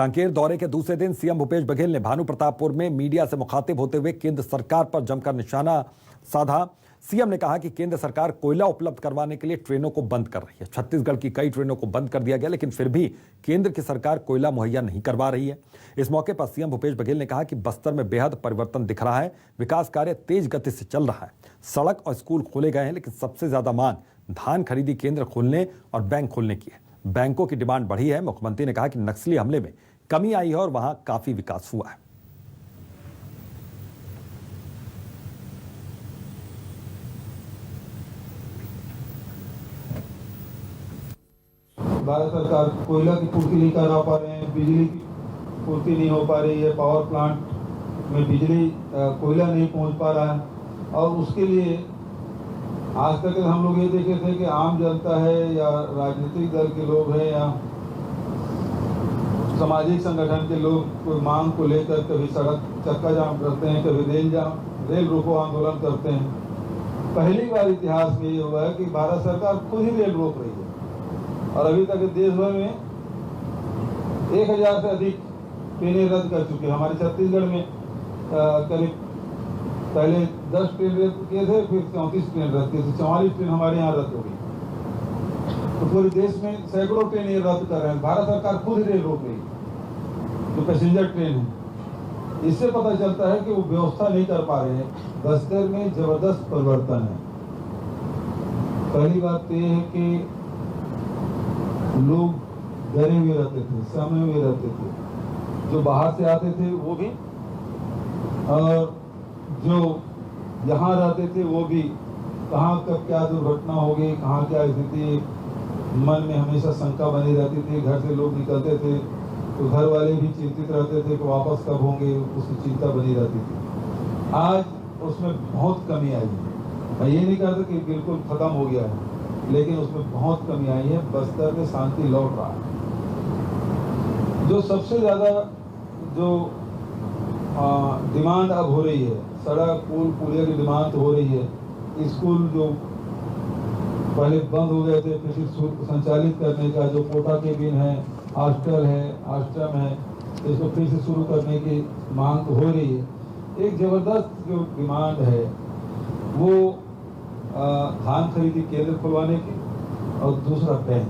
कांकेर दौरे के दूसरे दिन सीएम भूपेश बघेल ने भानु प्रतापपुर में मीडिया से मुखातिब होते हुए केंद्र सरकार पर जमकर निशाना साधा। सीएम ने कहा कि केंद्र सरकार कोयला उपलब्ध करवाने के लिए ट्रेनों को बंद कर रही है। छत्तीसगढ़ की कई ट्रेनों को बंद कर दिया गया, लेकिन फिर भी केंद्र की सरकार कोयला मुहैया नहीं करवा रही है। इस मौके पर सीएम भूपेश बघेल ने कहा कि बस्तर में बेहद परिवर्तन दिख रहा है। विकास कार्य तेज गति से चल रहा है। सड़क और स्कूल खोले गए हैं, लेकिन सबसे ज्यादा मांग धान खरीदी केंद्र खोलने और बैंक खोलने की है। बैंकों की डिमांड बढ़ी है। मुख्यमंत्री ने कहा कि नक्सली हमले में कमी आई है और वहां काफी विकास हुआ है। भारत सरकार कोयला की पूर्ति नहीं करा पा रहे हैं, बिजली की पूर्ति नहीं हो पा रही है, पावर प्लांट में बिजली कोयला नहीं पहुंच पा रहा है। और उसके लिए आज तक हम लोग ये देखे थे कि आम जनता है या राजनीतिक दल के लोग हैं या सामाजिक संगठन के लोग कोई मांग को लेकर कभी सड़क चक्का जाम करते हैं, कभी रेल रोको आंदोलन करते हैं। पहली बार इतिहास में ये हुआ है कि भारत सरकार खुद ही रेल रोक रही है। और अभी तक देश भर में 1000 से अधिक ट्रेनें रद्द कर चुके हैं। हमारे छत्तीसगढ़ में करीब पहले 10 ट्रेन रद्द किए थे, फिर 34 ट्रेन रद्द किए थे, 44 ट्रेन हमारे यहाँ रद्द हो गई। तो पूरे देश में सैकड़ों ट्रेनें रद्द कर रहे हैं। भारत सरकार खुद ही रेल रोक रही है जो पैसेंजर ट्रेन है। इससे पता चलता है कि वो व्यवस्था नहीं कर पा रहे हैं। बस्तर में जबरदस्त परिवर्तन है। पहली बात यह है कि लोग डरे हुए रहते थे, सहमे हुए रहते थे। जो बाहर से आते थे वो भी और जो यहाँ रहते थे वो भी। कहाँ कब क्या दुर्घटना होगी, कहाँ क्या स्थिति, मन में हमेशा शंका बनी रहती थी। घर से लोग निकलते थे तो घर वाले भी चिंतित रहते थे कि वापस कब होंगे, उसकी चिंता बनी रहती थी। आज उसमें बहुत कमी आई है। मैं ये नहीं कहता कि बिल्कुल खत्म हो गया है, लेकिन उसमें बहुत कमी आई है। बस्तर में शांति लौट रहा है। जो सबसे ज्यादा जो डिमांड अब हो रही है, सड़क पुल पुलिया की डिमांड हो रही है। स्कूल जो पहले बंद हो गए थे फिर संचालित करने का, जो कोटा के बिन है, हॉस्टल है, आश्रम है, इसको फिर से शुरू करने की मांग हो रही है। एक जबरदस्त जो डिमांड है वो धान खरीदी केंद्र खुलवाने की और दूसरा बैंक।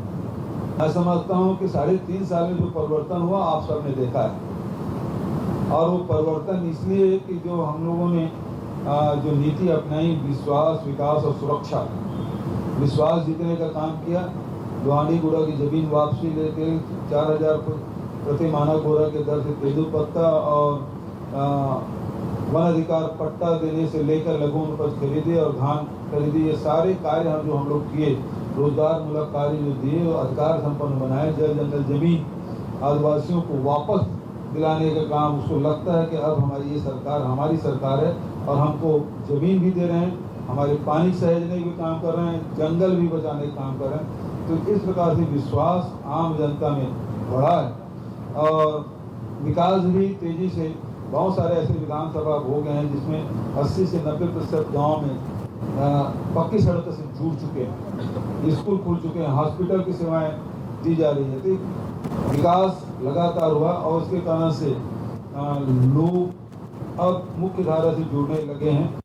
मैं समझता हूँ कि 3.5 साल में जो परिवर्तन हुआ आप सबने देखा है। और वो परिवर्तन इसलिए कि जो हम लोगों ने जो नीति अपनाई, विश्वास, विकास और सुरक्षा, विश्वास जीतने का काम किया। लोहांडी गुड़ा की जमीन वापसी लेके 4000 प्रति मानक बोरा के दर से तेंदुल पत्ता और वन अधिकार पट्टा देने से लेकर लघु उपज खरीदी और धान खरीदी, ये सारे कार्य हम लोग किए। रोजगार मूलक कार्य जो दिए, अधिकार संपन्न बनाए। जल जंगल जमीन आदिवासियों को वापस दिलाने का काम, उसको लगता है कि अब हमारी ये सरकार हमारी सरकार है और हमको जमीन भी दे रहे हैं, हमारे पानी सहेजने के काम कर रहे हैं, जंगल भी बचाने का काम कर रहे हैं। तो इस प्रकार से विश्वास आम जनता में बढ़ा है और विकास भी तेजी से। बहुत सारे ऐसे विधानसभा हो गए हैं जिसमें 80 से 90% गाँव में पक्की सड़क से जुड़ चुके हैं, स्कूल खुल चुके हैं, हॉस्पिटल की सेवाएं दी जा रही है। तो विकास लगातार हुआ और उसके कारण से लोग अब मुख्य धारा से जुड़ने लगे हैं।